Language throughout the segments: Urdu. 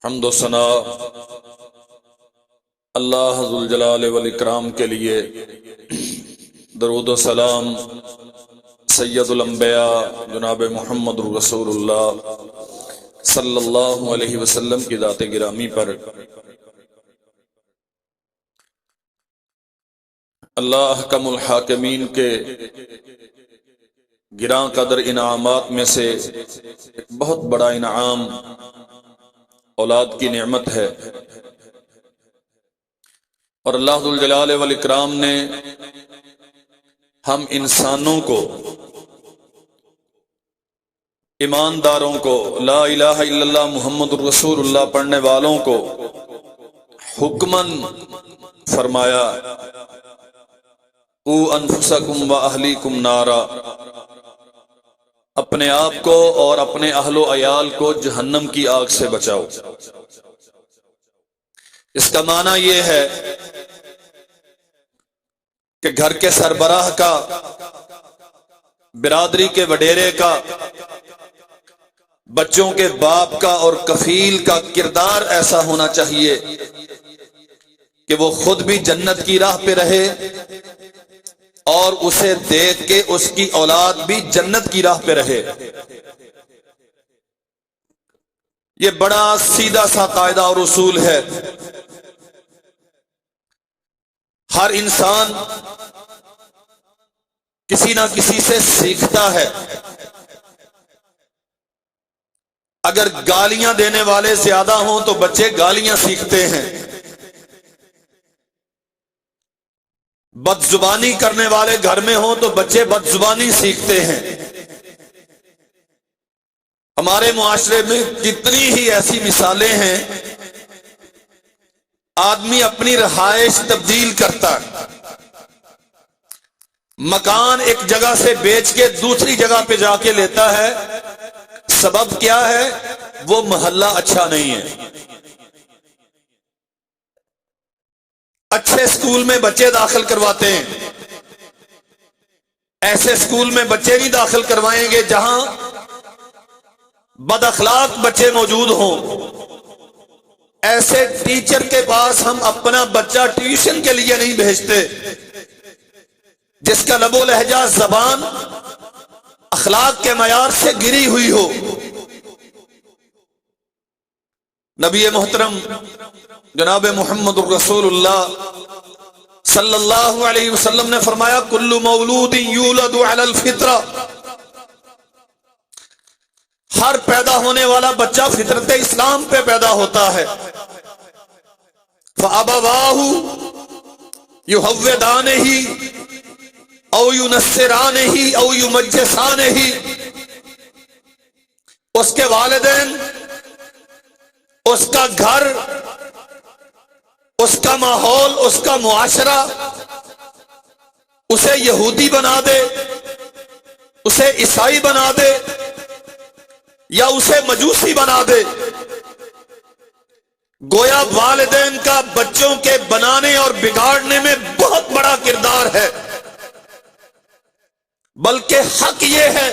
حمد و ثنا اللہ ذو الجلال والاکرام کے لیے، درود و سلام سید الانبیاء جناب محمد رسول اللہ صلی اللہ علیہ وسلم کی ذات گرامی پر۔ اللہ احکم الحاکمین کے گراں قدر انعامات میں سے ایک بہت بڑا انعام اولاد کی نعمت ہے، اور اللہ ذو الجلال والاکرام نے ہم انسانوں کو، ایمانداروں کو، لا الہ الا اللہ محمد الرسول اللہ پڑھنے والوں کو حکماً فرمایا قُوا انفسکم واہلیکم نارا، اپنے آپ کو اور اپنے اہل و عیال کو جہنم کی آگ سے بچاؤ۔ اس کا معنی یہ ہے کہ گھر کے سربراہ کا، برادری کے وڈیرے کا، بچوں کے باپ کا اور کفیل کا کردار ایسا ہونا چاہیے کہ وہ خود بھی جنت کی راہ پہ رہے اور اسے دیکھ کے اس کی اولاد بھی جنت کی راہ پہ رہے۔ یہ بڑا سیدھا سا قاعدہ اور اصول ہے۔ ہر انسان کسی نہ کسی سے سیکھتا ہے۔ اگر گالیاں دینے والے زیادہ ہوں تو بچے گالیاں سیکھتے ہیں، بد زبانی کرنے والے گھر میں ہوں تو بچے بد زبانی سیکھتے ہیں۔ ہمارے معاشرے میں کتنی ہی ایسی مثالیں ہیں، آدمی اپنی رہائش تبدیل کرتا ہے، مکان ایک جگہ سے بیچ کے دوسری جگہ پہ جا کے لیتا ہے۔ سبب کیا ہے؟ وہ محلہ اچھا نہیں ہے۔ اچھے اسکول میں بچے داخل کرواتے ہیں، ایسے اسکول میں بچے نہیں داخل کروائیں گے جہاں بد اخلاق بچے موجود ہوں۔ ایسے ٹیچر کے پاس ہم اپنا بچہ ٹیوشن کے لیے نہیں بھیجتے جس کا لب و لہجہ، زبان اخلاق کے معیار سے گری ہوئی ہو۔ نبی محترم جناب محمد الرسول اللہ صلی اللہ علیہ وسلم نے فرمایا کل مولود یولد علی الفطرہ، ہر پیدا ہونے والا بچہ فطرت اسلام پہ پیدا ہوتا ہے۔ فَأَبَوَاهُ يُهَوِّدَانِهِ او يُنَصِّرَانِهِ او يُمَجِّسَانِهِ، اس کے والدین، اس کا گھر، اس کا ماحول، اس کا معاشرہ اسے یہودی بنا دے، اسے عیسائی بنا دے یا اسے مجوسی بنا دے۔ گویا والدین کا بچوں کے بنانے اور بگاڑنے میں بہت بڑا کردار ہے، بلکہ حق یہ ہے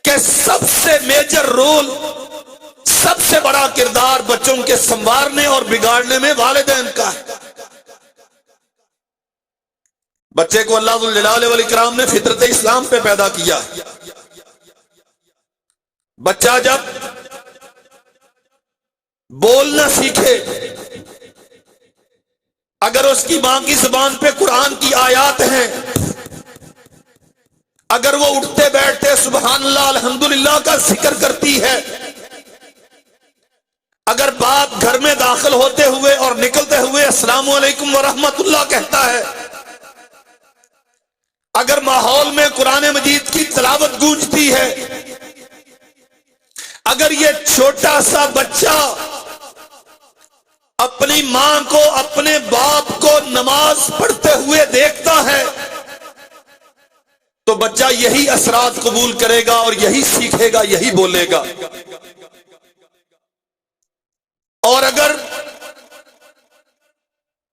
کہ سب سے میجر رول، سب سے بڑا کردار بچوں کے سنوارنے اور بگاڑنے میں والدین کا ہے۔ بچے کو اللہ ذو الجلال والاکرام نے فطرت اسلام پہ پیدا کیا۔ بچہ جب بولنا سیکھے، اگر اس کی ماں کی زبان پہ قرآن کی آیات ہیں، اگر وہ اٹھتے بیٹھتے سبحان اللہ الحمدللہ کا ذکر کرتی ہے، اگر باپ گھر میں داخل ہوتے ہوئے اور نکلتے ہوئے السلام علیکم ورحمت اللہ کہتا ہے، اگر ماحول میں قرآن مجید کی تلاوت گونجتی ہے، اگر یہ چھوٹا سا بچہ اپنی ماں کو، اپنے باپ کو نماز پڑھتے ہوئے دیکھتا ہے تو بچہ یہی اثرات قبول کرے گا اور یہی سیکھے گا، یہی بولے گا۔ اور اگر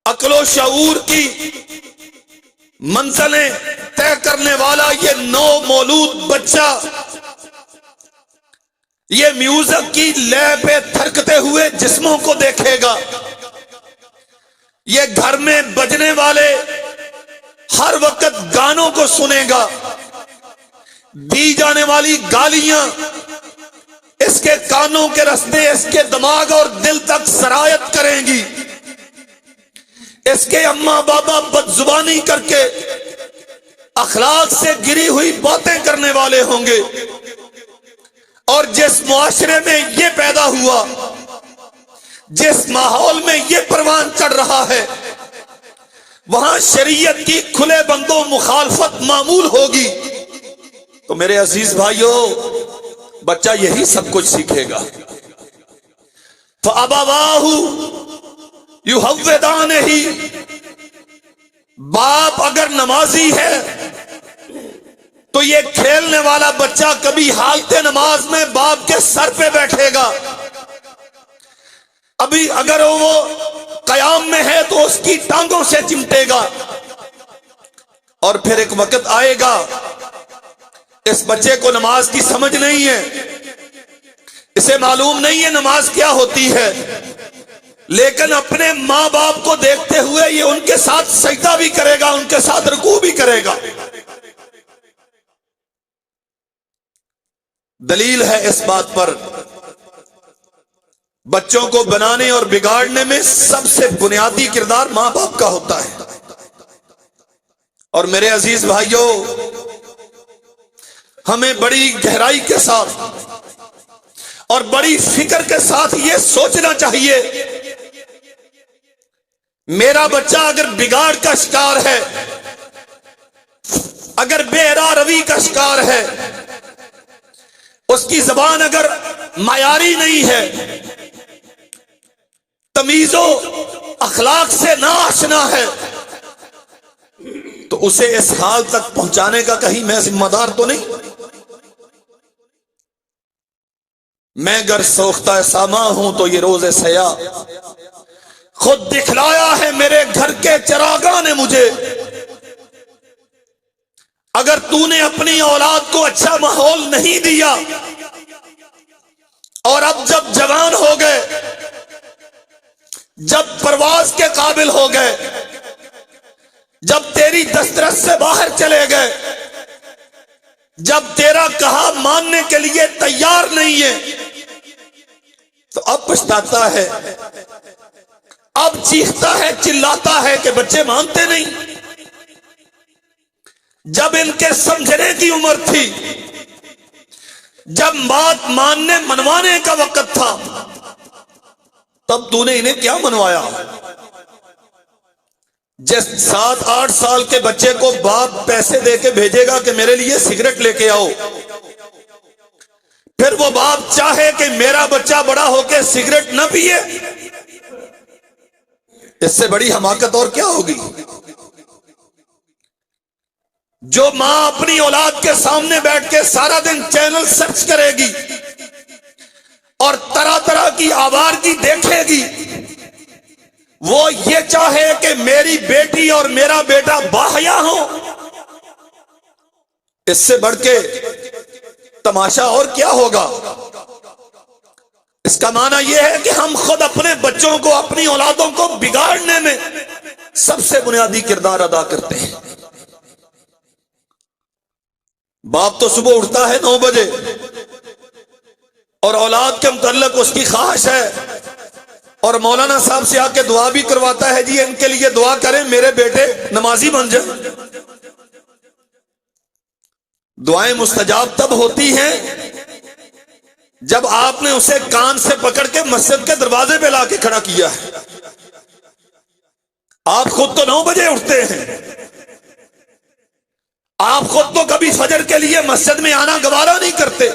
عقل و شعور کی منزلیں طے کرنے والا یہ نو مولود بچہ یہ میوزک کی لے پہ تھرکتے ہوئے جسموں کو دیکھے گا، یہ گھر میں بجنے والے ہر وقت گانوں کو سنے گا، دی جانے والی گالیاں اس کے کانوں کے رستے اس کے دماغ اور دل تک سرایت کریں گی، اس کے اماں بابا بدزبانی کر کے اخلاق سے گری ہوئی باتیں کرنے والے ہوں گے، اور جس معاشرے میں یہ پیدا ہوا، جس ماحول میں یہ پروان چڑھ رہا ہے، وہاں شریعت کی کھلے بندوں مخالفت معمول ہوگی۔ تو میرے عزیز بھائیوں، بچہ یہی سب کچھ سیکھے گا۔ فَأَبَوَاهُ يُهَوِّدَانِهِ، باپ اگر نمازی ہے تو یہ کھیلنے والا بچہ کبھی حالت نماز میں باپ کے سر پہ بیٹھے گا، ابھی اگر وہ قیام میں ہے تو اس کی ٹانگوں سے چمٹے گا، اور پھر ایک وقت آئے گا اس بچے کو نماز کی سمجھ نہیں ہے، اسے معلوم نہیں ہے نماز کیا ہوتی ہے، لیکن اپنے ماں باپ کو دیکھتے ہوئے یہ ان کے ساتھ سجدہ بھی کرے گا، ان کے ساتھ رکوع بھی کرے گا۔ دلیل ہے اس بات پر، بچوں کو بنانے اور بگاڑنے میں سب سے بنیادی کردار ماں باپ کا ہوتا ہے۔ اور میرے عزیز بھائیوں، ہمیں بڑی گہرائی کے ساتھ اور بڑی فکر کے ساتھ یہ سوچنا چاہیے، میرا بچہ اگر بگاڑ کا شکار ہے، اگر بے راہ روی کا شکار ہے، اس کی زبان اگر معیاری نہیں ہے، تمیز و اخلاق سے ناآشنا ہے، تو اسے اس حال تک پہنچانے کا کہیں میں ذمہ دار تو نہیں؟ میں گر سوختہ ساما ہوں تو یہ روز سیاہ خود دکھلایا ہے میرے گھر کے چراغاں نے مجھے۔ اگر تو نے اپنی اولاد کو اچھا ماحول نہیں دیا، اور اب جب جوان ہو گئے، جب پرواز کے قابل ہو گئے، جب تیری دسترس سے باہر چلے گئے، جب تیرا کہا ماننے کے لیے تیار نہیں ہے، تو اب پچھتاتا ہے، اب چیختا ہے، چلاتا ہے کہ بچے مانتے نہیں۔ جب ان کے سمجھنے کی عمر تھی، جب بات ماننے منوانے کا وقت تھا، تب تو نے انہیں کیا منوایا؟ جس 7-8 سال کے بچے کو باپ پیسے دے کے بھیجے گا کہ میرے لیے سگریٹ لے کے آؤ، پھر وہ باپ چاہے کہ میرا بچہ بڑا ہو کے سگریٹ نہ پیے، اس سے بڑی حماقت اور کیا ہوگی؟ جو ماں اپنی اولاد کے سامنے بیٹھ کے سارا دن چینل سرچ کرے گی اور طرح طرح کی آوارگی دیکھے گی، وہ یہ چاہے کہ میری بیٹی اور میرا بیٹا باحیا ہو، اس سے بڑھ کے تماشا اور کیا ہوگا؟ اس کا معنی یہ ہے کہ ہم خود اپنے بچوں کو، اپنی اولادوں کو بگاڑنے میں سب سے بنیادی کردار ادا کرتے ہیں۔ باپ تو صبح اٹھتا ہے 9 بجے اور اولاد کے متعلق اس کی خواہش ہے، اور مولانا صاحب سے آ کے دعا بھی کرواتا ہے، جی ان کے لیے دعا کریں میرے بیٹے نمازی بن جائیں۔ دعائیں مستجاب تب ہوتی ہیں جب آپ نے اسے کان سے پکڑ کے مسجد کے دروازے پہ لا کے کھڑا کیا ہے۔ آپ خود تو 9 بجے اٹھتے ہیں، آپ خود تو کبھی فجر کے لیے مسجد میں آنا گوارا نہیں کرتے،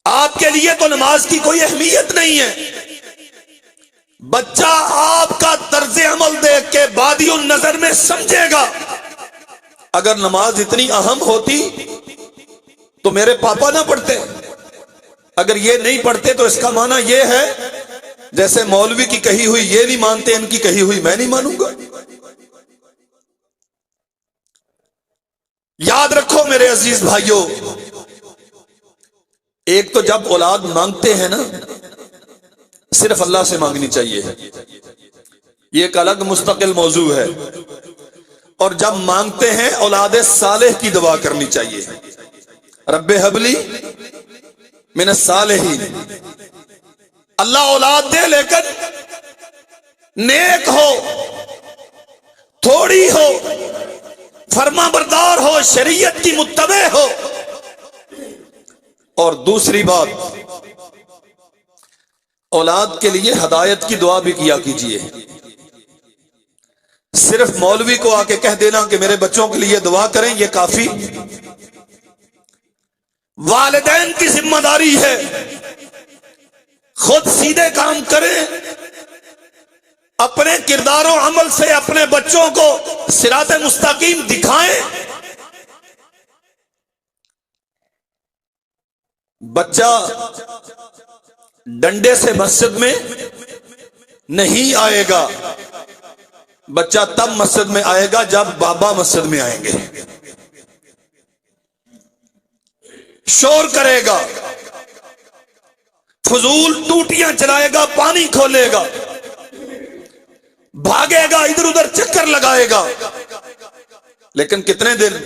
آپ کے لیے تو نماز کی کوئی اہمیت نہیں ہے۔ بچہ آپ کا طرز عمل دیکھ کے بادی النظر میں سمجھے گا، اگر نماز اتنی اہم ہوتی تو میرے پاپا نہ پڑھتے، اگر یہ نہیں پڑھتے تو اس کا معنی یہ ہے جیسے مولوی کی کہی ہوئی یہ نہیں مانتے، ان کی کہی ہوئی میں نہیں مانوں گا۔ یاد رکھو میرے عزیز بھائیوں، ایک تو جب اولاد مانگتے ہیں نا صرف اللہ سے مانگنی چاہیے، یہ ایک الگ مستقل موضوع ہے، اور جب مانگتے ہیں اولاد صالح کی دعا کرنی چاہیے، رب حبلی من الصالحین، اللہ اولاد دے لیکن نیک ہو، تھوڑی ہو، فرما بردار ہو، شریعت کی متبع ہو۔ اور دوسری بات، اولاد کے لیے ہدایت کی دعا بھی کیا کیجیے، صرف مولوی کو آ کے کہہ دینا کہ میرے بچوں کے لیے دعا کریں یہ کافی، والدین کی ذمہ داری ہے خود سیدھے کام کریں، اپنے کردار و عمل سے اپنے بچوں کو صراط مستقیم دکھائیں۔ بچہ ڈنڈے سے مسجد میں نہیں آئے گا، بچہ تب مسجد میں آئے گا جب بابا مسجد میں آئیں گے، شور کرے گا، فضول ٹوٹیاں چلائے گا، پانی کھولے گا، بھاگے گا، ادھر ادھر چکر لگائے گا، لیکن کتنے دن؟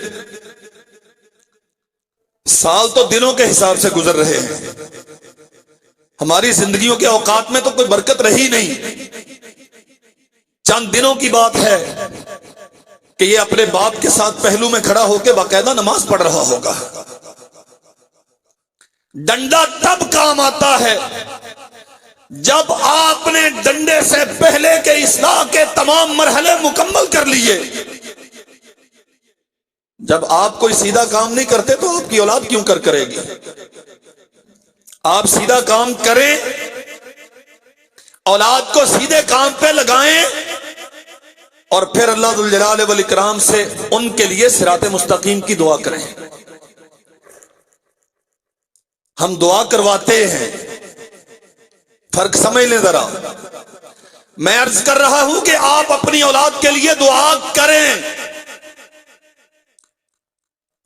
سال تو دنوں کے حساب سے گزر رہے ہیں، ہماری زندگیوں کے اوقات میں تو کوئی برکت رہی نہیں، چند دنوں کی بات ہے کہ یہ اپنے باپ کے ساتھ پہلو میں کھڑا ہو کے باقاعدہ نماز پڑھ رہا ہوگا۔ ڈنڈا تب کام آتا ہے جب آپ نے ڈنڈے سے پہلے کے اصلاح کے تمام مرحلے مکمل کر لیے۔ جب آپ کوئی سیدھا کام نہیں کرتے تو آپ کی اولاد کیوں کرے گی؟ آپ سیدھا کام کریں، اولاد کو سیدھے کام پہ لگائیں، اور پھر اللہ ذوالجلال والاکرام سے ان کے لیے صراط مستقیم کی دعا کریں۔ ہم دعا کرواتے ہیں، فرق سمجھ لیں ذرا، میں عرض کر رہا ہوں کہ آپ اپنی اولاد کے لیے دعا کریں۔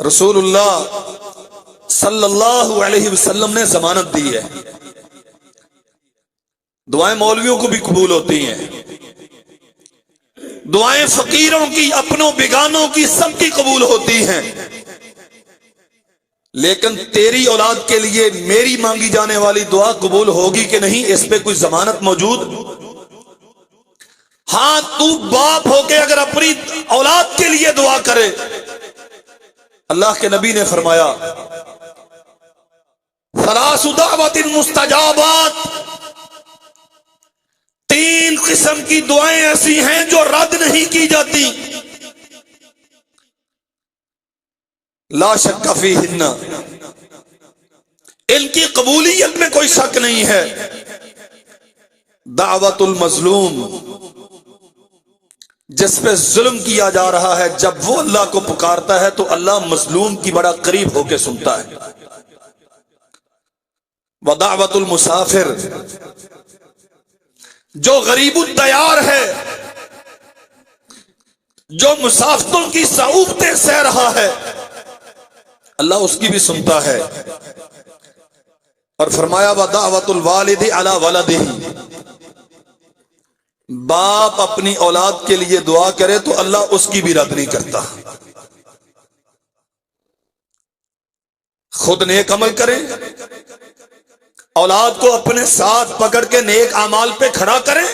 رسول اللہ صلی اللہ علیہ وسلم نے ضمانت دی ہے، دعائیں مولویوں کو بھی قبول ہوتی ہیں، دعائیں فقیروں کی، اپنوں بیگانوں کی، سب کی قبول ہوتی ہیں، لیکن تیری اولاد کے لیے میری مانگی جانے والی دعا قبول ہوگی کہ نہیں، اس پہ کوئی ضمانت موجود؟ ہاں، تو باپ ہو کے اگر اپنی اولاد کے لیے دعا کرے، اللہ کے نبی نے فرمایا ثلاث دعوات مستجابات، تین قسم کی دعائیں ایسی ہیں جو رد نہیں کی جاتی، لا شک فیہن، ان کی قبولیت میں کوئی شک نہیں ہے۔ دعوت المظلوم، جس پہ ظلم کیا جا رہا ہے، جب وہ اللہ کو پکارتا ہے تو اللہ مظلوم کی بڑا قریب ہو کے سنتا ہے۔ ودعوت المسافر، جو غریب الدیار ہے، جو مسافروں کی صعوبتیں سہ رہا ہے، اللہ اس کی بھی سنتا ہے۔ اور فرمایا ودعوت الوالد علی ولدہ، باپ اپنی اولاد کے لیے دعا کرے تو اللہ اس کی بھی رد نہیں کرتا۔ خود نیک عمل کریں، اولاد کو اپنے ساتھ پکڑ کے نیک اعمال پہ کھڑا کریں،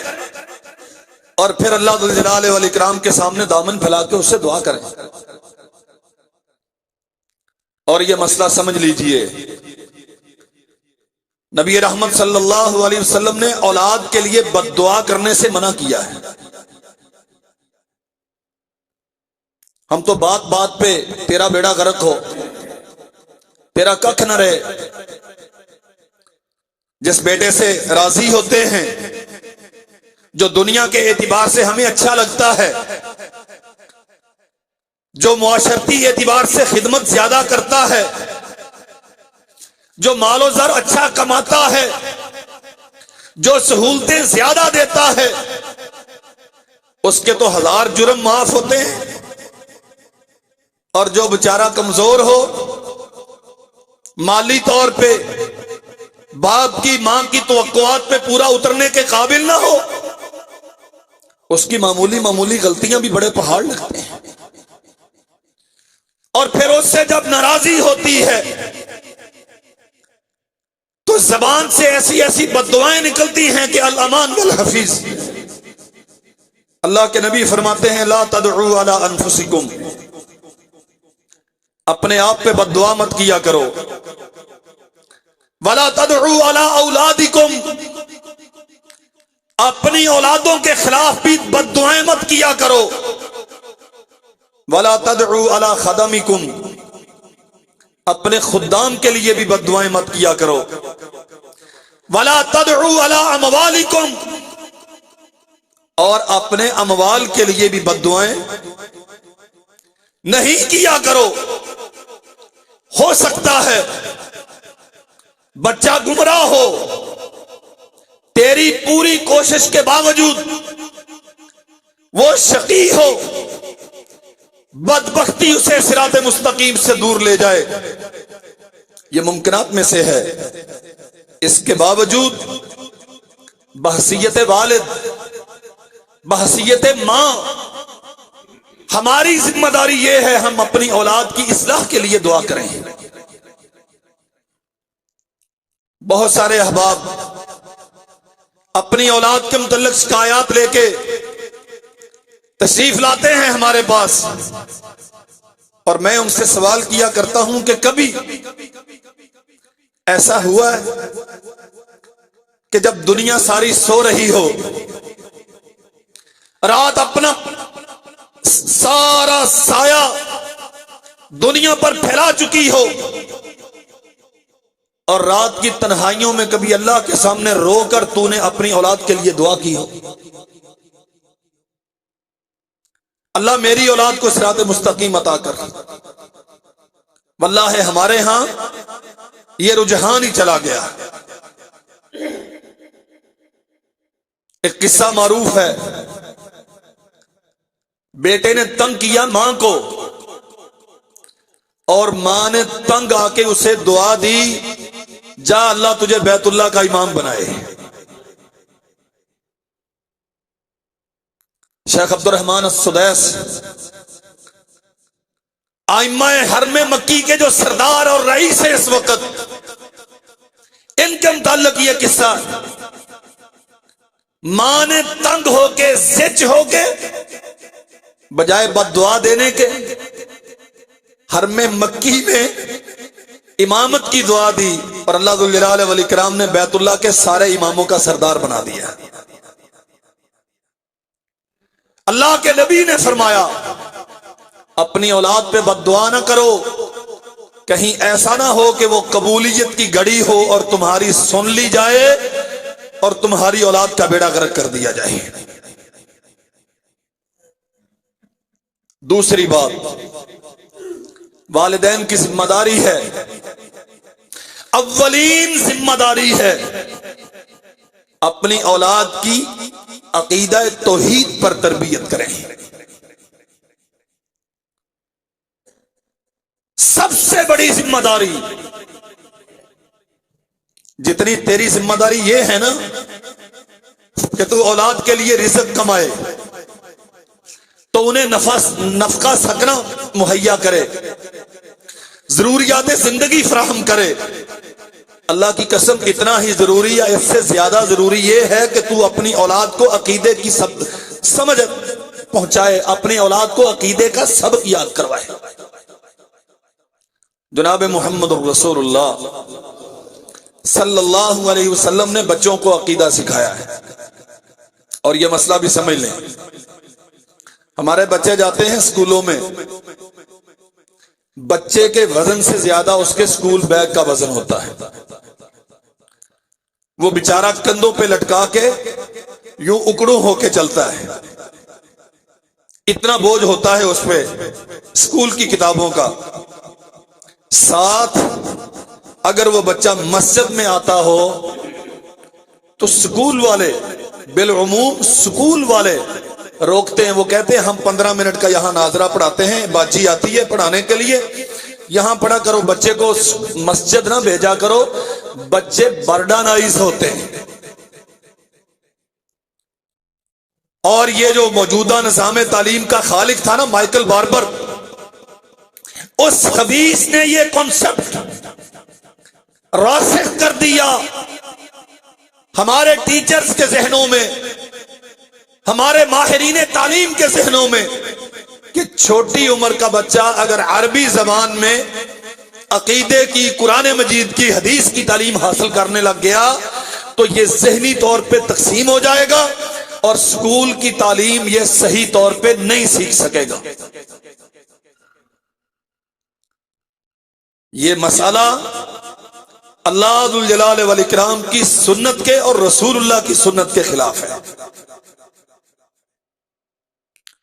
اور پھر اللہ ذوالجلال والاکرام کے سامنے دامن پھیلا کے اس سے دعا کریں۔ اور یہ مسئلہ سمجھ لیجئے، نبی رحمت صلی اللہ علیہ وسلم نے اولاد کے لیے بد دعا کرنے سے منع کیا ہے۔ ہم تو بات بات پہ تیرا بیڑا غرق ہو، تیرا ککھ نہ رہے، جس بیٹے سے راضی ہوتے ہیں، جو دنیا کے اعتبار سے ہمیں اچھا لگتا ہے، جو معاشرتی اعتبار سے خدمت زیادہ کرتا ہے، جو مال و زر اچھا کماتا ہے، جو سہولتیں زیادہ دیتا ہے، اس کے تو ہزار جرم معاف ہوتے ہیں، اور جو بیچارہ کمزور ہو مالی طور پہ باپ کی ماں کی توقعات پہ پورا اترنے کے قابل نہ ہو، اس کی معمولی معمولی غلطیاں بھی بڑے پہاڑ لگتے ہیں، اور پھر اس سے جب ناراضی ہوتی ہے تو زبان سے ایسی ایسی بد دعائیں نکلتی ہیں کہ الامان والحفیظ۔ اللہ کے نبی فرماتے ہیں لا تدعوا علی انفسکم، اپنے آپ پہ بد دعا مت کیا کرو، ولا تدعوا علی اولادکم، اپنی اولادوں کے خلاف بھی بد دعائیں مت کیا کرو، ولا تدعوا علی خدمکم، اپنے خدام کے لیے بھی بد دعائیں مت کیا کرو، ولا تدعوا علی اموالکم، اور اپنے اموال کے لیے بھی بد دعائیں نہیں کیا کرو۔ ہو سکتا ہے بچہ گمراہ ہو، تیری پوری کوشش کے باوجود وہ شقی ہو، بدبختی اسے صراط مستقیم سے دور لے جائے، یہ ممکنات میں سے ہے۔ اس کے باوجود بحیثیت والد، بحیثیت ماں، ہماری ذمہ داری یہ ہے ہم اپنی اولاد کی اصلاح کے لیے دعا کریں۔ بہت سارے احباب اپنی اولاد کے متعلق شکایات لے کے تشریف لاتے ہیں ہمارے پاس، اور میں ان سے سوال کیا کرتا ہوں کہ کبھی ایسا ہوا ہے کہ جب دنیا ساری سو رہی ہو، رات اپنا سارا سایہ دنیا پر پھیلا چکی ہو، اور رات کی تنہائیوں میں کبھی اللہ کے سامنے رو کر تو نے اپنی اولاد کے لیے دعا کی ہو، اللہ میری اولاد کو صراط مستقیم عطا کر؟ واللہ ہمارے ہاں یہ رجحان ہی چلا گیا۔ ایک قصہ معروف ہے، بیٹے نے تنگ کیا ماں کو، اور ماں نے تنگ آ کے اسے دعا دی جا اللہ تجھے بیت اللہ کا امام بنائے۔ شیخ عبد الرحمن السدیس ائمہ حرم مکی کے جو سردار اور رئیس ہیں اس وقت، ان کے متعلق یہ قصہ، ماں نے تنگ ہو کے زچ ہو کے بجائے بد دعا دینے کے حرم مکی میں امامت کی دعا دی، اور اللہ ذوالجلال والاکرام نے بیت اللہ کے سارے اماموں کا سردار بنا دیا۔ اللہ کے نبی نے فرمایا اپنی اولاد پہ بد دعا نہ کرو، کہیں ایسا نہ ہو کہ وہ قبولیت کی گھڑی ہو اور تمہاری سن لی جائے اور تمہاری اولاد کا بیڑا غرق کر دیا جائے۔ دوسری بات، والدین کی ذمہ داری ہے، اولین ذمہ داری ہے اپنی اولاد کی عقیدہ توحید پر تربیت کریں۔ سب سے بڑی ذمہ داری، جتنی تیری ذمہ داری یہ ہے نا کہ تو اولاد کے لیے رزق کمائے، تو انہیں نفقہ سکنا مہیا کرے، ضروریات زندگی فراہم کرے۔ اللہ کی قسم اتنا ہی ضروری ہے، اس سے زیادہ ضروری یہ ہے کہ تو اپنی اولاد کو عقیدے کی سمجھ پہنچائے، اپنی اولاد کو عقیدے کا سبق یاد کروائے۔ جناب محمد رسول اللہ صلی اللہ علیہ وسلم نے بچوں کو عقیدہ سکھایا ہے، اور یہ مسئلہ بھی سمجھ لیں، ہمارے بچے جاتے ہیں اسکولوں میں، بچے کے وزن سے زیادہ اس کے اسکول بیگ کا وزن ہوتا ہے، وہ بیچارہ کندھوں پہ لٹکا کے یوں اکڑوں ہو کے چلتا ہے، اتنا بوجھ ہوتا ہے اس پہ اسکول کی کتابوں کا۔ ساتھ اگر وہ بچہ مسجد میں آتا ہو تو اسکول والے، بالعموم اسکول والے روکتے ہیں، وہ کہتے ہیں ہم 15 منٹ کا یہاں ناظرہ پڑھاتے ہیں، باجی آتی ہے پڑھانے کے لیے، یہاں پڑھا کرو، بچے کو مسجد نہ بھیجا کرو، بچے برڈانائز ہوتے ہیں۔ اور یہ جو موجودہ نظام تعلیم کا خالق تھا نا، مائیکل باربر، اس خبیث نے یہ کنسپٹ راسخ کر دیا ہمارے ٹیچرز کے ذہنوں میں، ہمارے ماہرین تعلیم کے ذہنوں میں، کہ چھوٹی عمر کا بچہ اگر عربی زبان میں عقیدے کی، قرآن مجید کی، حدیث کی تعلیم حاصل کرنے لگ گیا تو یہ ذہنی طور پہ تقسیم ہو جائے گا اور اسکول کی تعلیم یہ صحیح طور پہ نہیں سیکھ سکے گا۔ یہ مسئلہ اللہ ذو الجلال والاکرام کی سنت کے اور رسول اللہ کی سنت کے خلاف ہے۔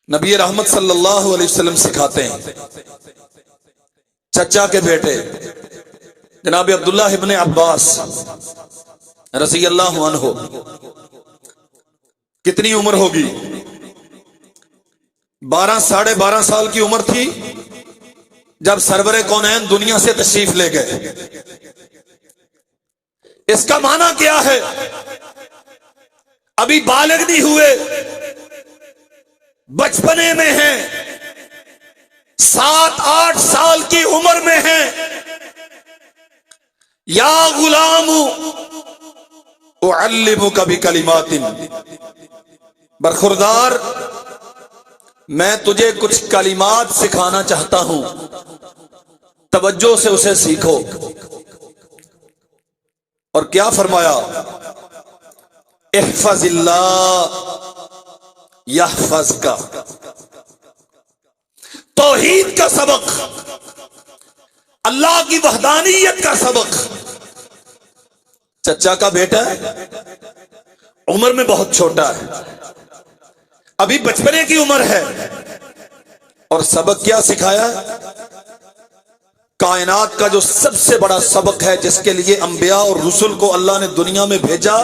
نبی رحمت صلی اللہ علیہ وسلم سکھاتے ہیں، چچا کے بیٹے جناب عبداللہ ابن عباس رضی اللہ عنہ، کتنی عمر ہوگی؟ 12 ساڑھے 12 سال کی عمر تھی جب سرور کونین دنیا سے تشریف لے گئے۔ اس کا معنی کیا ہے؟ ابھی بالغ نہیں ہوئے، بچپنے میں ہیں، 7-8 سال کی عمر میں ہیں۔ یا غلام اعلمک بکلمات، برخوردار میں تجھے کچھ کلمات سکھانا چاہتا ہوں، توجہ سے اسے سیکھو۔ اور کیا فرمایا؟ احفظ اللہ یحفظک، توحید کا سبق، اللہ کی وحدانیت کا سبق۔ چچا کا بیٹا ہے، عمر میں بہت چھوٹا ہے، ابھی بچپنے کی عمر ہے، اور سبق کیا سکھایا؟ کائنات کا جو سب سے بڑا سبق ہے، جس کے لیے انبیاء اور رسل کو اللہ نے دنیا میں بھیجا،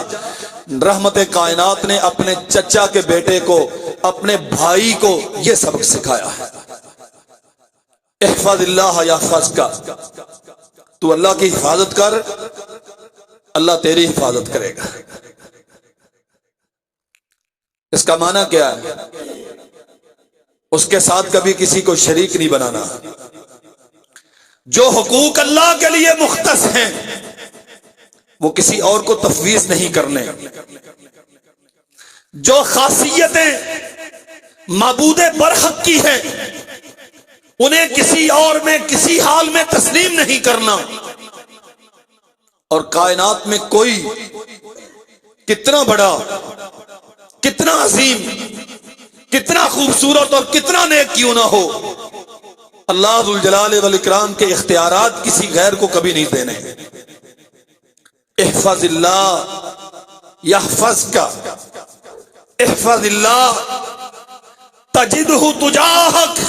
رحمت کائنات نے اپنے چچا کے بیٹے کو، اپنے بھائی کو یہ سبق سکھایا ہے۔ احفظ اللہ یحفظک، تو اللہ کی حفاظت کر، اللہ تیری حفاظت کرے گا۔ اس کا معنی کیا ہے؟ اس کے ساتھ کبھی کسی کو شریک نہیں بنانا۔ جو حقوق اللہ کے لیے مختص ہیں وہ کسی اور کو تفویض نہیں کرنے، جو خاصیتیں معبود برحق کی ہیں انہیں کسی اور میں کسی حال میں تسلیم نہیں کرنا۔ اور کائنات میں کوئی کتنا بڑا، کتنا عظیم، کتنا خوبصورت اور کتنا نیک کیوں نہ ہو، اللہ ذو الجلال والاکرام کے اختیارات کسی غیر کو کبھی نہیں دینے۔ احفظ اللہ یحفظک، احفظ اللہ تجدہ تجاہک،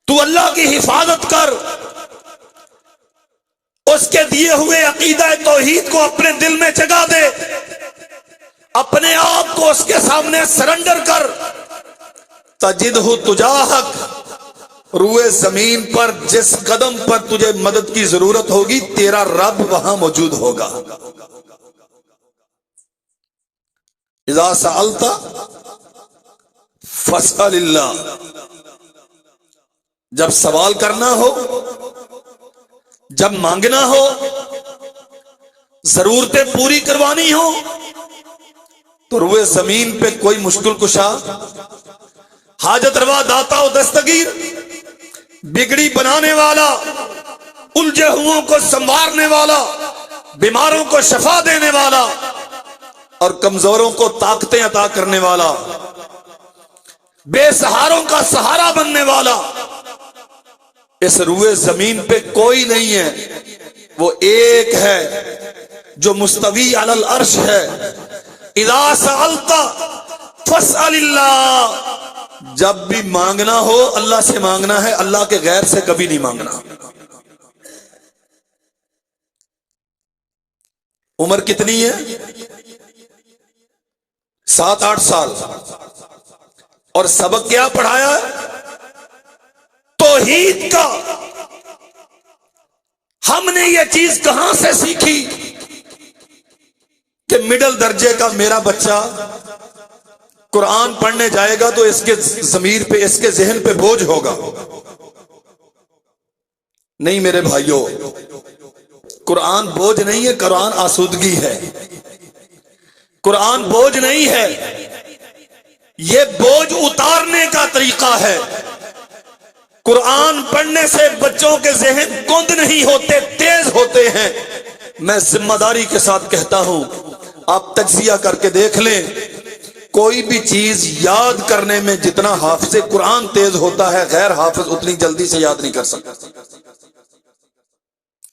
تو اللہ کی حفاظت کر، اس کے دیے ہوئے عقیدہ توحید کو اپنے دل میں جگا دے، اپنے آپ کو اس کے سامنے سرنڈر کر۔ تجدہ تجاہک، روئے زمین پر جس قدم پر تجھے مدد کی ضرورت ہوگی تیرا رب وہاں موجود ہوگا۔ اذا سألت فاسأل اللہ، جب سوال کرنا ہو، جب مانگنا ہو، ضرورتیں پوری کروانی ہو، تو روئے زمین پہ کوئی مشکل کشا، حاجت روا، داتا و دستگیر، بگڑی بنانے والا، الجھے ہوئوں کو سنوارنے والا، بیماروں کو شفا دینے والا اور کمزوروں کو طاقتیں عطا کرنے والا، بے سہاروں کا سہارا بننے والا، اس روئے زمین پہ کوئی نہیں ہے، وہ ایک ہے جو مستوی علی العرش ہے۔ اذا سألت فاسأل اللہ، جب بھی مانگنا ہو اللہ سے مانگنا ہے، اللہ کے غیر سے کبھی نہیں مانگنا۔ عمر کتنی ہے؟ 7-8 سال، اور سبق کیا پڑھایا؟ توحید توحید کا ہم نے یہ چیز کہاں سے سیکھی کہ مڈل درجے کا میرا بچہ قرآن پڑھنے جائے گا تو اس کے ضمیر پہ، اس کے ذہن پہ بوجھ ہوگا؟ نہیں میرے بھائیوں، قرآن بوجھ نہیں ہے، قرآن آسودگی ہے۔ قرآن بوجھ نہیں ہے، یہ بوجھ اتارنے کا طریقہ ہے۔ قرآن پڑھنے سے بچوں کے ذہن کند نہیں ہوتے، تیز ہوتے ہیں۔ میں ذمہ داری کے ساتھ کہتا ہوں، آپ تجزیہ کر کے دیکھ لیں، کوئی بھی چیز یاد کرنے میں جتنا حافظ قرآن تیز ہوتا ہے، غیر حافظ اتنی جلدی سے یاد نہیں کر سکتا۔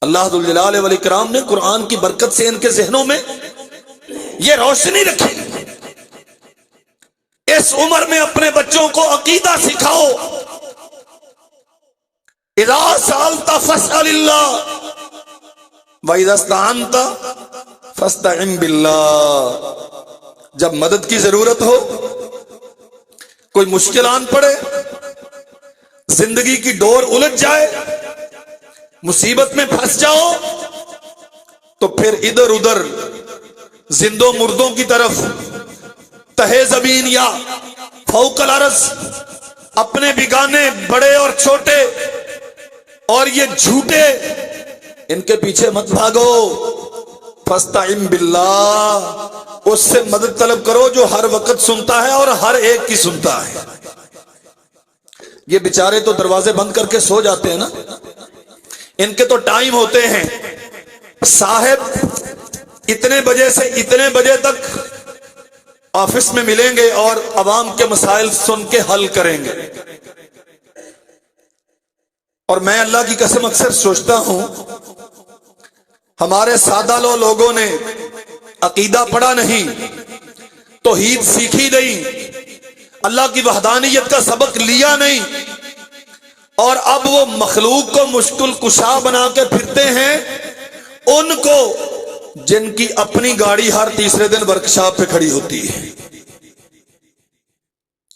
اللہ ذو الجلال والاکرام نے قرآن کی برکت سے ان کے ذہنوں میں یہ روشنی رکھی۔ اس عمر میں اپنے بچوں کو عقیدہ سکھاؤ۔ اذا سألت فاسأل اللہ وَإِذَا اسْتَعَنْتَ فَاسْتَعِنْ بِاللَّهِ۔ جب مدد کی ضرورت ہو، کوئی مشکل آن پڑے، زندگی کی ڈور الجھ جائے، مصیبت میں پھنس جاؤ، تو پھر ادھر ادھر زندوں مردوں کی طرف، تہے زمین یا فوق الارض، اپنے بگانے بڑے اور چھوٹے اور یہ جھوٹے، ان کے پیچھے مت بھاگو۔ فاستعن باللہ، اس سے مدد طلب کرو جو ہر وقت سنتا ہے اور ہر ایک کی سنتا ہے۔ یہ بیچارے تو دروازے بند کر کے سو جاتے ہیں نا، ان کے تو ٹائم ہوتے ہیں، صاحب اتنے بجے سے اتنے بجے تک آفس میں ملیں گے اور عوام کے مسائل سن کے حل کریں گے۔ اور میں اللہ کی قسم اکثر سوچتا ہوں، ہمارے سادہ لوگوں نے عقیدہ پڑھا نہیں، توحید سیکھی نہیں، اللہ کی وحدانیت کا سبق لیا نہیں، اور اب وہ مخلوق کو مشکل کشا بنا کے پھرتے ہیں، ان کو جن کی اپنی گاڑی ہر تیسرے دن ورکشاپ پہ کھڑی ہوتی ہے،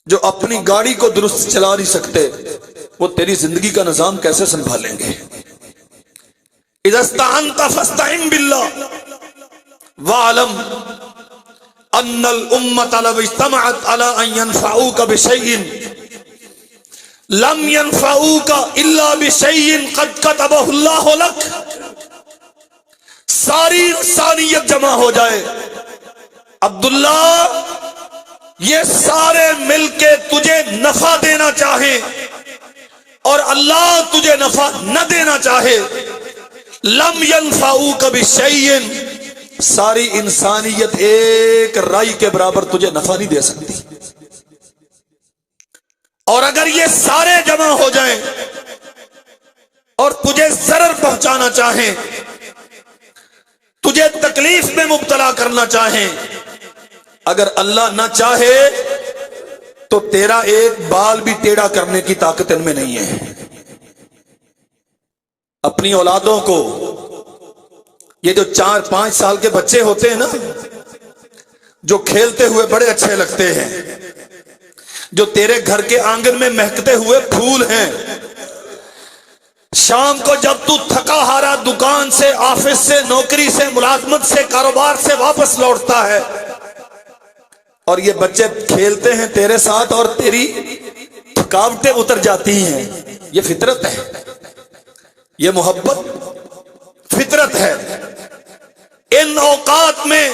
جو اپنی گاڑی کو درست چلا نہیں سکتے، وہ تیری زندگی کا نظام کیسے سنبھالیں گے؟ اذا استعنت فاستعن باللہ واعلم ان الامة لو اجتمعت على ان ينفعوك بشيء لم ينفعوك الا بشيء قد كتبه الله لك۔ ساری انسانیت جمع ہو جائے، عبداللہ یہ سارے مل کے تجھے نفع دینا چاہیں اور اللہ تجھے نفع نہ دینا چاہے، لم ينفعوك بشيء، ساری انسانیت ایک رائی کے برابر تجھے نفع نہیں دے سکتی۔ اور اگر یہ سارے جمع ہو جائیں اور تجھے ضرر پہنچانا چاہیں، تجھے تکلیف میں مبتلا کرنا چاہیں، اگر اللہ نہ چاہے تو تیرا ایک بال بھی ٹیڑھا کرنے کی طاقت ان میں نہیں ہے۔ اپنی اولادوں کو، یہ جو 4-5 سال کے بچے ہوتے ہیں نا، جو کھیلتے ہوئے بڑے اچھے لگتے ہیں، جو تیرے گھر کے آنگن میں مہکتے ہوئے پھول ہیں، شام کو جب تو تھکا ہارا دکان سے، آفس سے، نوکری سے، ملازمت سے، کاروبار سے واپس لوٹتا ہے اور یہ بچے کھیلتے ہیں تیرے ساتھ اور تیری تھکاوٹیں اتر جاتی ہیں، یہ فطرت ہے، یہ محبت فطرت ہے۔ ان اوقات میں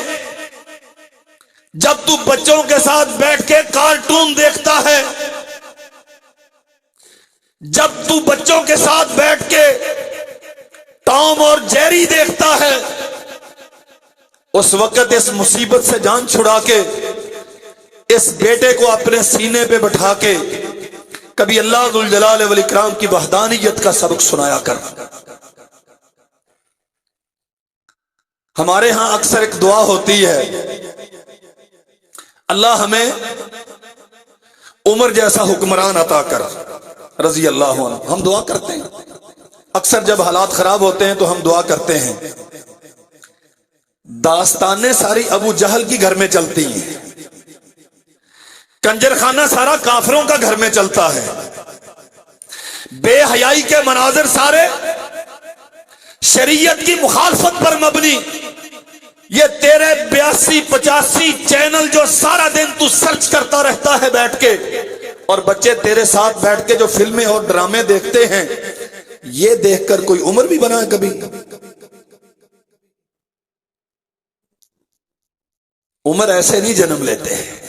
جب تو بچوں کے ساتھ بیٹھ کے کارٹون دیکھتا ہے، جب تو بچوں کے ساتھ بیٹھ کے ٹام اور جیری دیکھتا ہے، اس وقت اس مصیبت سے جان چھڑا کے اس بیٹے کو اپنے سینے پہ بٹھا کے کبھی اللہ ذو الجلال والاکرام کی وحدانیت کا سبق سنایا کر۔ ہمارے ہاں اکثر ایک دعا ہوتی ہے، اللہ ہمیں عمر جیسا حکمران عطا کر، رضی اللہ عنہ۔ ہم دعا کرتے ہیں، اکثر جب حالات خراب ہوتے ہیں تو ہم دعا کرتے ہیں۔ داستانیں ساری ابو جہل کی گھر میں چلتی ہیں، کنجر خانہ سارا کافروں کا گھر میں چلتا ہے، بے حیائی کے مناظر سارے شریعت کی مخالفت پر مبنی، یہ تیرے 82-85 چینل جو سارا دن تو سرچ کرتا رہتا ہے بیٹھ کے، اور بچے تیرے ساتھ بیٹھ کے جو فلمیں اور ڈرامے دیکھتے ہیں، یہ دیکھ کر کوئی عمر بھی بنا ہے کبھی؟ عمر ایسے نہیں جنم لیتے ہیں،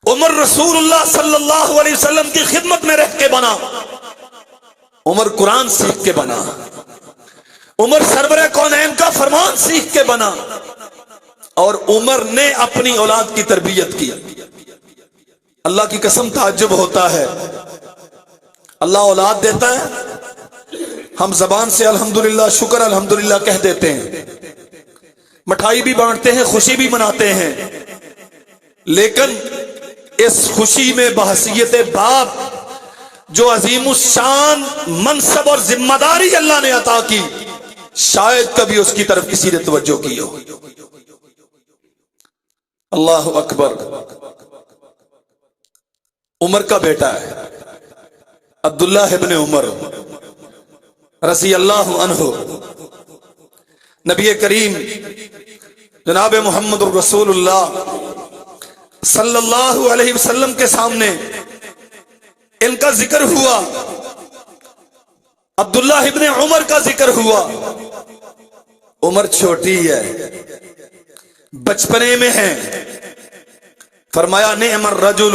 عمر رسول اللہ صلی اللہ علیہ وسلم کی خدمت میں رہ کے بنا، عمر قرآن سیکھ کے بنا، عمر سرور کونین کا فرمان سیکھ کے بنا، اور عمر نے اپنی اولاد کی تربیت کی۔ اللہ کی قسم تعجب ہوتا ہے، اللہ اولاد دیتا ہے، ہم زبان سے الحمدللہ شکر الحمدللہ کہہ دیتے ہیں، مٹھائی بھی بانٹتے ہیں، خوشی بھی مناتے ہیں، لیکن اس خوشی میں بحیثیت باپ جو عظیم الشان منصب اور ذمہ داری اللہ نے عطا کی، شاید کبھی اس کی طرف کسی نے توجہ کی ہو۔ اللہ اکبر۔ عمر کا بیٹا ہے عبداللہ ابن عمر رضی اللہ عنہ، نبی کریم جناب محمد الرسول اللہ صلی اللہ علیہ وسلم کے سامنے ان کا ذکر ہوا، عبداللہ ابن عمر کا ذکر ہوا۔ عمر چھوٹی ہے، بچپنے میں ہے، فرمایا نعم الرجل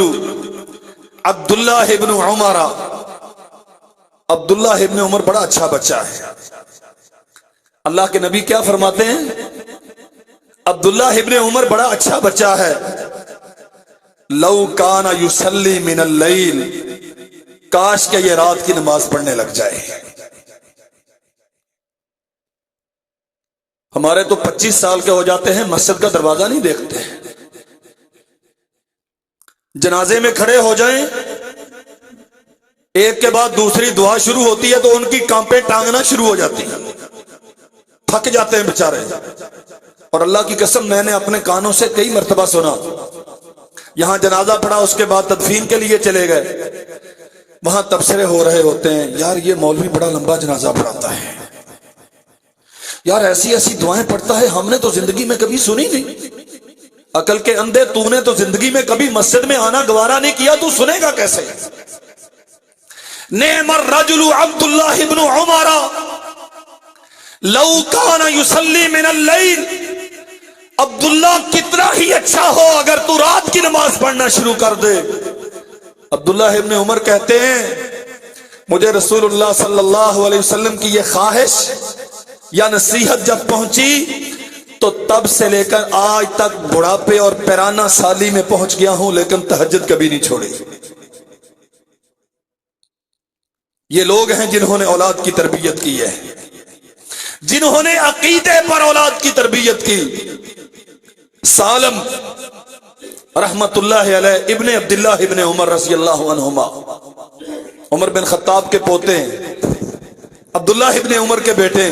عبداللہ ابن عمر، عبداللہ ابن عمر بڑا اچھا بچہ ہے۔ اللہ کے نبی کیا فرماتے ہیں؟ عبداللہ ابن عمر بڑا اچھا بچہ ہے، لو کان یصلی من اللیل، کاش کہ یہ رات کی نماز پڑھنے لگ جائے۔ ہمارے تو 25 سال کے ہو جاتے ہیں، مسجد کا دروازہ نہیں دیکھتے، جنازے میں کھڑے ہو جائیں، ایک کے بعد دوسری دعا شروع ہوتی ہے تو ان کی کانپیں ٹانگنا شروع ہو جاتی ہیں، تھک جاتے ہیں بیچارے۔ اور اللہ کی قسم میں نے اپنے کانوں سے کئی مرتبہ سنا، یہاں جنازہ پڑا، اس کے بعد تدفین کے لیے چلے گئے، وہاں تبصرے ہو رہے ہوتے ہیں، یار یہ مولوی بڑا لمبا جنازہ پڑھاتا ہے، یار ایسی ایسی دعائیں پڑھتا ہے، ہم نے تو زندگی میں کبھی سنی نہیں۔ عقل کے اندھے، تو نے تو زندگی میں کبھی مسجد میں آنا گوارا نہیں کیا، تو سنے گا کیسے؟ نعم الرجل عبداللہ ابن عمر لو کان یصلی من اللیل، عبداللہ کتنا ہی اچھا ہو اگر تو رات کی نماز پڑھنا شروع کر دے۔ عبداللہ ابن عمر کہتے ہیں مجھے رسول اللہ صلی اللہ علیہ وسلم کی یہ خواہش یا نصیحت جب پہنچی تو تب سے لے کر آج تک بڑھاپے اور پیرانہ سالی میں پہنچ گیا ہوں، لیکن تہجد کبھی نہیں چھوڑی۔ یہ لوگ ہیں جنہوں نے اولاد کی تربیت کی ہے، جنہوں نے عقیدے پر اولاد کی تربیت کی۔ سالم رحمت اللہ علیہ ابن عبداللہ ابن عمر رضی اللہ عنہما، عمر بن خطاب کے پوتے ہیں، عبداللہ ابن عمر کے بیٹے،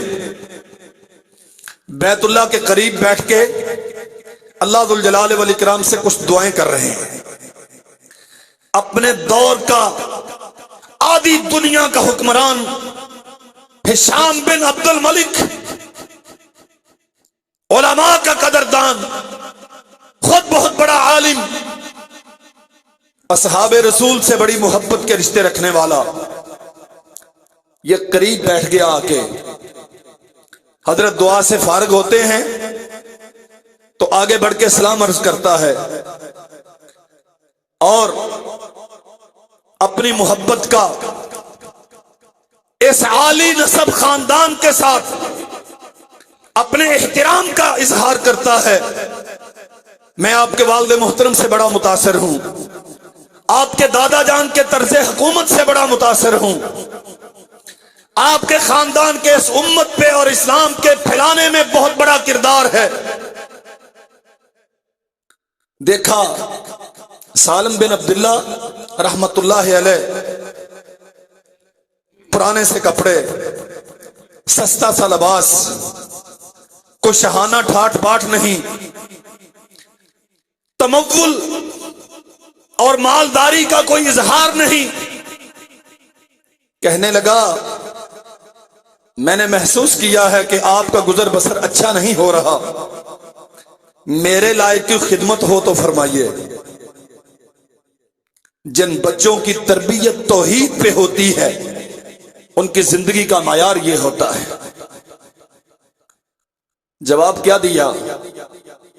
بیت اللہ کے قریب بیٹھ کے اللہ ذوالجلال والاکرام سے کچھ دعائیں کر رہے ہیں۔ اپنے دور کا آدھی دنیا کا حکمران ہشام بن عبد الملک، علماء کا قدردان، خود بہت بڑا عالم، اصحاب رسول سے بڑی محبت کے رشتے رکھنے والا، یہ قریب بیٹھ گیا آ کے۔ حضرت دعا سے فارغ ہوتے ہیں تو آگے بڑھ کے سلام عرض کرتا ہے اور اپنی محبت کا اس عالی نسب خاندان کے ساتھ اپنے احترام کا اظہار کرتا ہے۔ میں آپ کے والد محترم سے بڑا متاثر ہوں، آپ کے دادا جان کے طرز حکومت سے بڑا متاثر ہوں، آپ کے خاندان کے اس امت پہ اور اسلام کے پھیلانے میں بہت بڑا کردار ہے۔ دیکھا سالم بن عبداللہ رحمت اللہ علیہ، پرانے سے کپڑے، سستا سا لباس، کوئی شہانہ ٹھاٹ باٹ نہیں، تمول اور مالداری کا کوئی اظہار نہیں، کہنے لگا میں نے محسوس کیا ہے کہ آپ کا گزر بسر اچھا نہیں ہو رہا، میرے لائق کی خدمت ہو تو فرمائیے۔ جن بچوں کی تربیت توحید پہ ہوتی ہے ان کی زندگی کا معیار یہ ہوتا ہے۔ جواب کیا دیا؟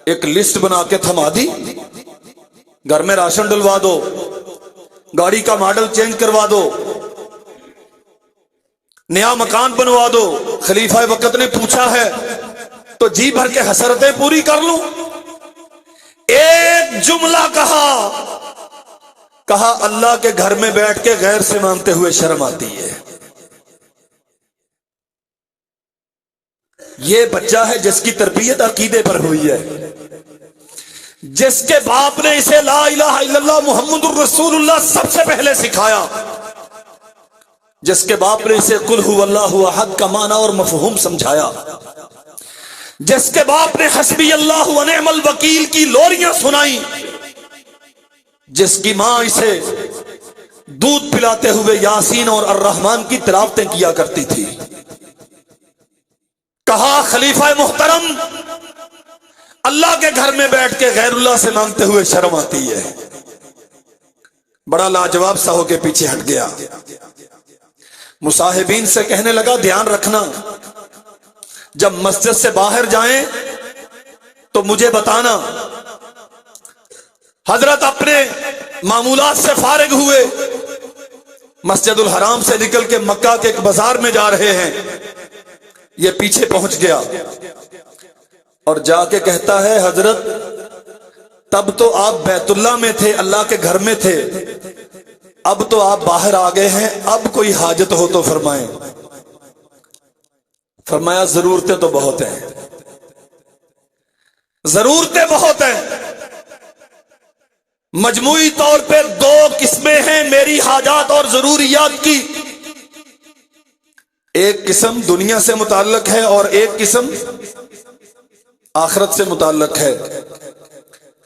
ایک لسٹ بنا کے تھما دی، گھر میں راشن ڈلوا دو، گاڑی کا ماڈل چینج کروا دو، نیا مکان بنوا دو۔ خلیفہ وقت نے پوچھا ہے تو جی بھر کے حسرتیں پوری کر لوں؟ ایک جملہ کہا اللہ کے گھر میں بیٹھ کے غیر سے مانگتے ہوئے شرم آتی ہے۔ یہ بچہ ہے جس کی تربیت عقیدے پر ہوئی ہے، جس کے باپ نے اسے لا الہ الا اللہ محمد الرسول اللہ سب سے پہلے سکھایا، جس کے باپ نے اسے قل هو اللہ احد کا معنی اور مفہوم سمجھایا، جس کے باپ نے حسبی اللہ ونعم الوکیل کی لوریاں سنائی، جس کی ماں اسے دودھ پلاتے ہوئے یاسین اور الرحمن کی تلاوتیں کیا کرتی تھی۔ کہا خلیفہ محترم اللہ کے گھر میں بیٹھ کے غیر اللہ سے مانگتے ہوئے شرم آتی ہے۔ بڑا لاجواب سا ہو کے پیچھے ہٹ گیا، مصاحبین سے کہنے لگا دھیان رکھنا، جب مسجد سے باہر جائیں تو مجھے بتانا۔ حضرت اپنے معمولات سے فارغ ہوئے، مسجد الحرام سے نکل کے مکہ کے ایک بازار میں جا رہے ہیں، یہ پیچھے پہنچ گیا اور جا کے کہتا ہے حضرت تب تو آپ بیت اللہ میں تھے، اللہ کے گھر میں تھے، اب تو آپ باہر آ گئے ہیں، اب کوئی حاجت ہو تو فرمائیں۔ فرمایا ضرورتیں تو بہت ہیں، ضرورتیں بہت ہیں، مجموعی طور پہ دو قسمیں ہیں میری حاجات اور ضروریات کی، ایک قسم دنیا سے متعلق ہے اور ایک قسم آخرت سے متعلق ہے۔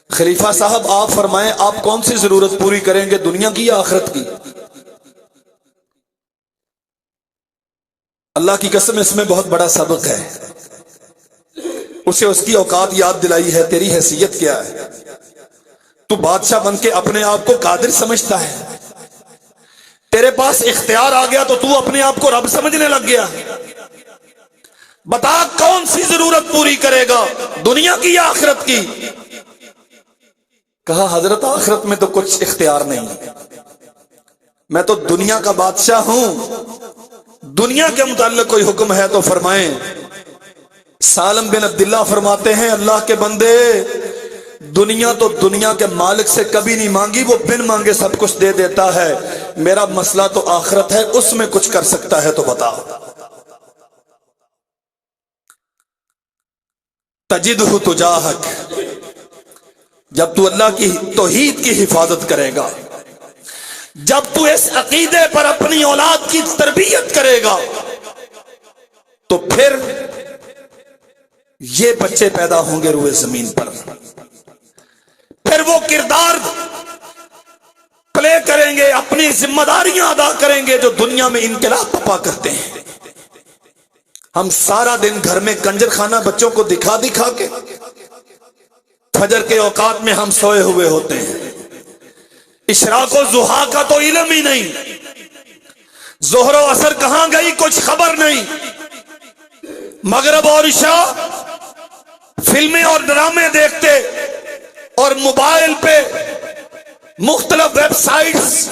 خلیفہ صاحب آپ فرمائیں آپ کون سی ضرورت پوری کریں گے، دنیا کی یا آخرت کی؟ اللہ کی قسم اس میں بہت بڑا سبق ہے۔ اسے اس کی اوقات یاد دلائی ہے، تیری حیثیت کیا ہے، تو بادشاہ بن کے اپنے آپ کو قادر سمجھتا ہے، تیرے پاس اختیار آ گیا تو تو اپنے آپ کو رب سمجھنے لگ گیا، بتا کون سی ضرورت پوری کرے گا، دنیا کی یا آخرت کی؟ کہا حضرت آخرت میں تو کچھ اختیار نہیں، میں تو دنیا کا بادشاہ ہوں، دنیا کے متعلق کوئی حکم ہے تو فرمائیں۔ سالم بن عبداللہ فرماتے ہیں اللہ کے بندے دنیا تو دنیا کے مالک سے کبھی نہیں مانگی، وہ بن مانگے سب کچھ دے دیتا ہے، میرا مسئلہ تو آخرت ہے، اس میں کچھ کر سکتا ہے تو بتا۔ تجدہ تجاہک، جب تو اللہ کی توحید کی حفاظت کرے گا، جب تو اس عقیدے پر اپنی اولاد کی تربیت کرے گا تو پھر یہ بچے پیدا ہوں گے روئے زمین پر، پھر وہ کردار پلے کریں گے، اپنی ذمہ داریاں ادا کریں گے جو دنیا میں انقلاب پپا کرتے ہیں۔ ہم سارا دن گھر میں کنجر خانہ بچوں کو دکھا دکھا کے فجر کے اوقات میں ہم سوئے ہوئے ہوتے ہیں، اشراق و ضحیٰ کا تو علم ہی نہیں، ظہر و عصر کہاں گئی کچھ خبر نہیں، مغرب اور عشاء فلمیں اور ڈرامے دیکھتے اور موبائل پہ مختلف ویب سائٹس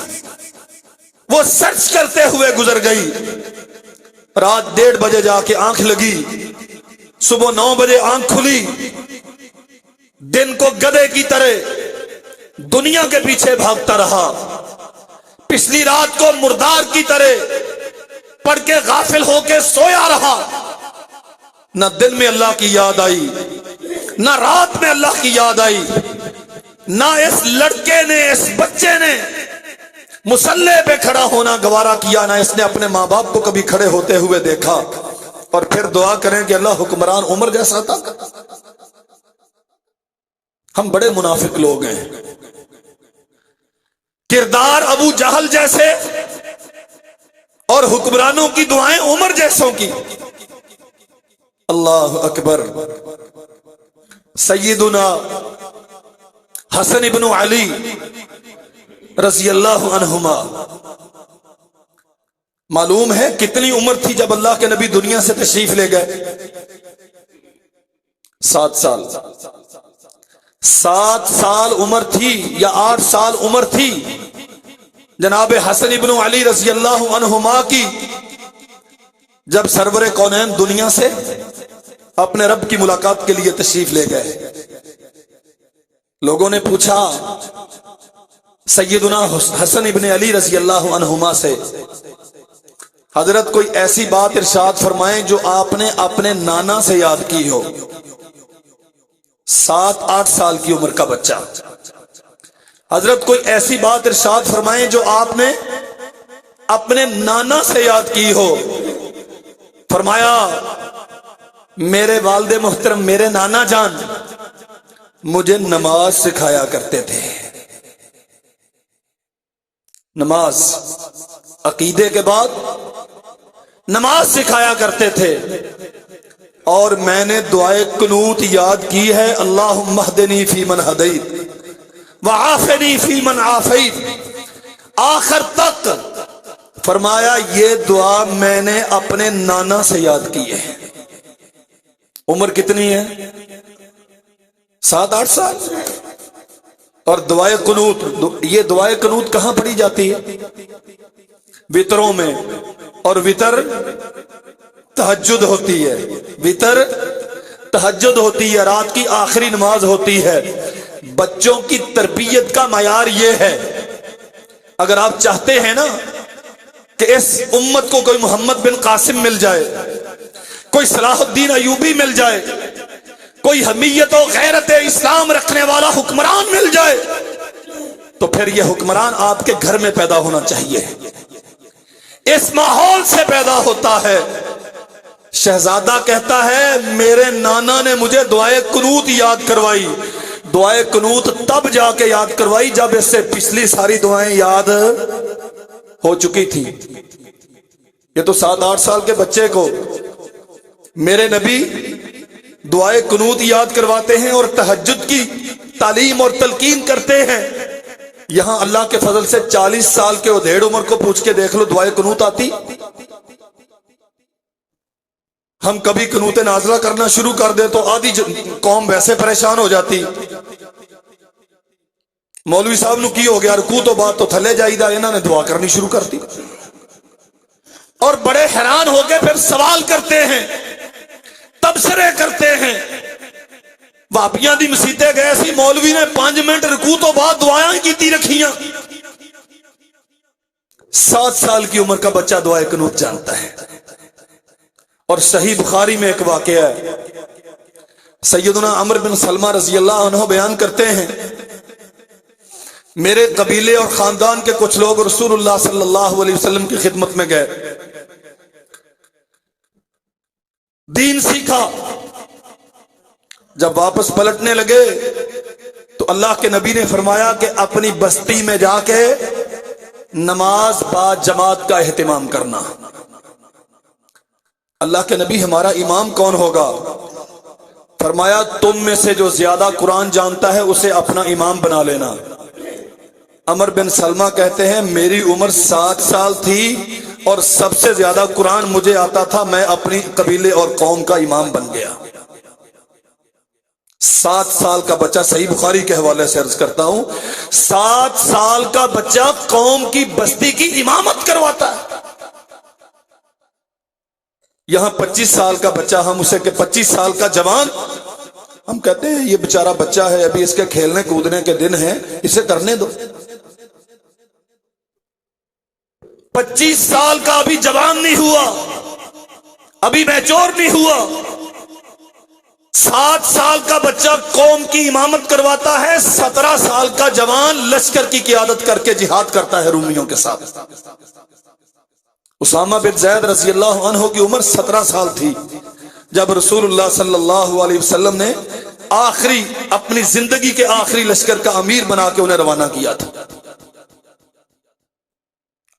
وہ سرچ کرتے ہوئے گزر گئی، رات 1:30 بجے جا کے آنکھ لگی، صبح 9 بجے آنکھ کھلی، دن کو گدھے کی طرح دنیا کے پیچھے بھاگتا رہا، پچھلی رات کو مردار کی طرح پڑھ کے غافل ہو کے سویا رہا، نہ دن میں اللہ کی یاد آئی، نہ رات میں اللہ کی یاد آئی، نہ اس لڑکے نے اس بچے نے مصلے پہ کھڑا ہونا گوارا کیا، نہ اس نے اپنے ماں باپ کو کبھی کھڑے ہوتے ہوئے دیکھا، اور پھر دعا کریں کہ اللہ حکمران عمر جیسا تھا۔ ہم بڑے منافق لوگ ہیں، کردار ابو جہل جیسے اور حکمرانوں کی دعائیں عمر جیسوں کی. اللہ اکبر. سیدنا حسن ابن علی رضی اللہ عنہما، معلوم ہے کتنی عمر تھی جب اللہ کے نبی دنیا سے تشریف لے گئے؟ 7 سال. 7 سال عمر تھی یا 8 سال عمر تھی جناب حسن ابن علی رضی اللہ عنہما کی، جب سرور کونین دنیا سے اپنے رب کی ملاقات کے لیے تشریف لے گئے. لوگوں نے پوچھا سیدنا حسن ابن علی رضی اللہ عنہما سے، حضرت کوئی ایسی بات ارشاد فرمائیں جو آپ نے اپنے نانا سے یاد کی ہو. 7-8 سال کی عمر کا بچہ. حضرت کوئی ایسی بات ارشاد فرمائیں جو آپ نے اپنے نانا سے یاد کی ہو. فرمایا میرے والد محترم، میرے نانا جان مجھے نماز سکھایا کرتے تھے. نماز، عقیدے کے بعد نماز سکھایا کرتے تھے، اور میں نے دعائے قنوت یاد کی ہے، اللہم اہدنی فی من ہدیت وعافنی فی من عافیت. آخر تک فرمایا یہ دعا میں نے اپنے نانا سے یاد کی ہے. عمر کتنی ہے؟ 7-8 سال. اور دعائے قنوت، یہ دعائے قنوت کہاں پڑھی جاتی ہے؟ وطروں میں. اور وطر تہجد ہوتی ہے. وطر تہجد ہوتی ہے، رات کی آخری نماز ہوتی ہے. بچوں کی تربیت کا معیار یہ ہے، اگر آپ چاہتے ہیں نا کہ اس امت کو کوئی محمد بن قاسم مل جائے، کوئی صلاح الدین ایوبی مل جائے، کوئی حمیت و غیرت اسلام رکھنے والا حکمران مل جائے، تو پھر یہ حکمران آپ کے گھر میں پیدا ہونا چاہیے. اس ماحول سے پیدا ہوتا ہے. شہزادہ کہتا ہے میرے نانا نے مجھے دعائے قنوت یاد کروائی. دعائے قنوت تب جا کے یاد کروائی جب اس سے پچھلی ساری دعائیں یاد ہو چکی تھی. یہ تو 7-8 سال کے بچے کو میرے نبی دعائے قنوت یاد کرواتے ہیں اور تہجد کی تعلیم اور تلقین کرتے ہیں. یہاں اللہ کے فضل سے 40 سال کے ادھیڑ عمر کو پوچھ کے دیکھ لو دعائے قنوت آتی؟ ہم کبھی قنوت نازلہ کرنا شروع کر دے تو آدھی قوم ویسے پریشان ہو جاتی. مولوی صاحب نو کی ہو گیا، رکوع تو بات تو تھلے جائی دا، انہوں نے دعا کرنی شروع کر دی. اور بڑے حیران ہو کے پھر سوال کرتے ہیں، تبصرے کرتے ہیں. واپیاں دی مسیطے گئے سی، مولوی نے 5 منٹ رکوع تو بعد دعائیں کیتی رکھیاں. 7 سال کی عمر کا بچہ دعائے قنوت جانتا ہے. اور صحیح بخاری میں ایک واقعہ ہے، سیدنا عمر بن سلمہ رضی اللہ عنہ بیان کرتے ہیں میرے قبیلے اور خاندان کے کچھ لوگ رسول اللہ صلی اللہ علیہ وسلم کی خدمت میں گئے، دین سیکھا. جب واپس پلٹنے لگے تو اللہ کے نبی نے فرمایا کہ اپنی بستی میں جا کے نماز با جماعت کا اہتمام کرنا. اللہ کے نبی ہمارا امام کون ہوگا؟ فرمایا تم میں سے جو زیادہ قرآن جانتا ہے اسے اپنا امام بنا لینا. عمر بن سلمہ کہتے ہیں میری عمر 7 سال تھی اور سب سے زیادہ قرآن مجھے آتا تھا، میں اپنی قبیلے اور قوم کا امام بن گیا. 7 سال کا بچہ، صحیح بخاری کے حوالے سے عرض کرتا ہوں، 7 سال کا بچہ قوم کی بستی کی امامت کرواتا ہے. یہاں 25 سال کا بچہ، ہم اسے کہ 25 سال کا جوان، ہم کہتے ہیں یہ بیچارہ بچہ ہے، ابھی اس کے کھیلنے کودنے کے دن ہیں، اسے کرنے دو. 25 سال کا ابھی جوان نہیں ہوا، ابھی میچور نہیں ہوا. 7 سال کا بچہ قوم کی امامت کرواتا ہے. 17 سال کا جوان لشکر کی قیادت کر کے جہاد کرتا ہے رومیوں کے ساتھ. اسامہ بن زید رضی اللہ عنہ کی عمر 17 سال تھی جب رسول اللہ صلی اللہ علیہ وسلم نے اپنی زندگی کے آخری لشکر کا امیر بنا کے انہیں روانہ کیا تھا.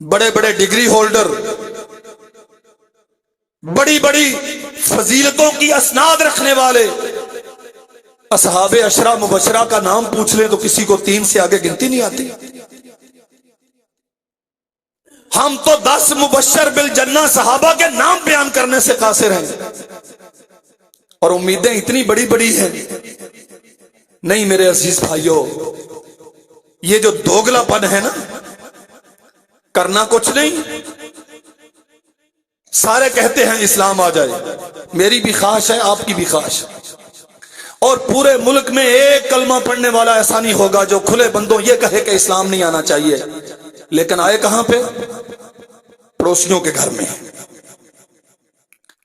بڑے بڑے ڈگری ہولڈر، بڑی بڑی فضیلتوں کی اسناد رکھنے والے، اصحاب عشرہ مبشرہ کا نام پوچھ لیں تو کسی کو 3 سے آگے گنتی نہیں آتی۔ ہم تو 10 مبشر بالجنہ صحابہ کے نام بیان کرنے سے قاصر ہیں، اور امیدیں اتنی بڑی بڑی ہیں۔ نہیں میرے عزیز بھائیوں، یہ جو دوگلا پن ہے نا، کرنا کچھ نہیں، سارے کہتے ہیں اسلام آ جائے، میری بھی خواہش ہے، آپ کی بھی خواہش ہے، اور پورے ملک میں ایک کلمہ پڑھنے والا ایسا نہیں ہوگا جو کھلے بندوں یہ کہے کہ اسلام نہیں آنا چاہیے، لیکن آئے کہاں پہ؟ پڑوسیوں کے گھر میں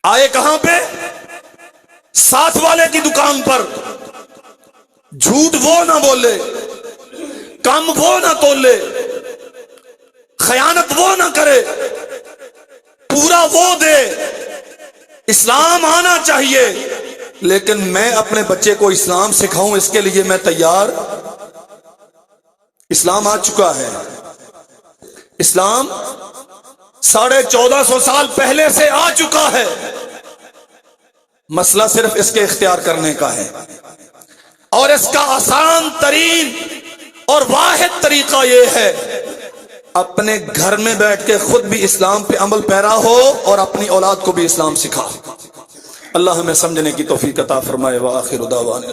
آئے، کہاں پہ؟ ساتھ والے کی دکان پر۔ جھوٹ وہ نہ بولے، کم وہ نہ تولے، خیانت وہ نہ کرے، پورا وہ دے۔ اسلام آنا چاہیے، لیکن میں اپنے بچے کو اسلام سکھاؤں، اس کے لیے میں تیار۔ اسلام آ چکا ہے، اسلام 1450 سال پہلے سے آ چکا ہے، مسئلہ صرف اس کے اختیار کرنے کا ہے، اور اس کا آسان ترین اور واحد طریقہ یہ ہے، اپنے گھر میں بیٹھ کے خود بھی اسلام پہ عمل پیرا ہو اور اپنی اولاد کو بھی اسلام سکھا۔ اللہ ہمیں سمجھنے کی توفیق عطا فرمائے۔ وآخر دعوانا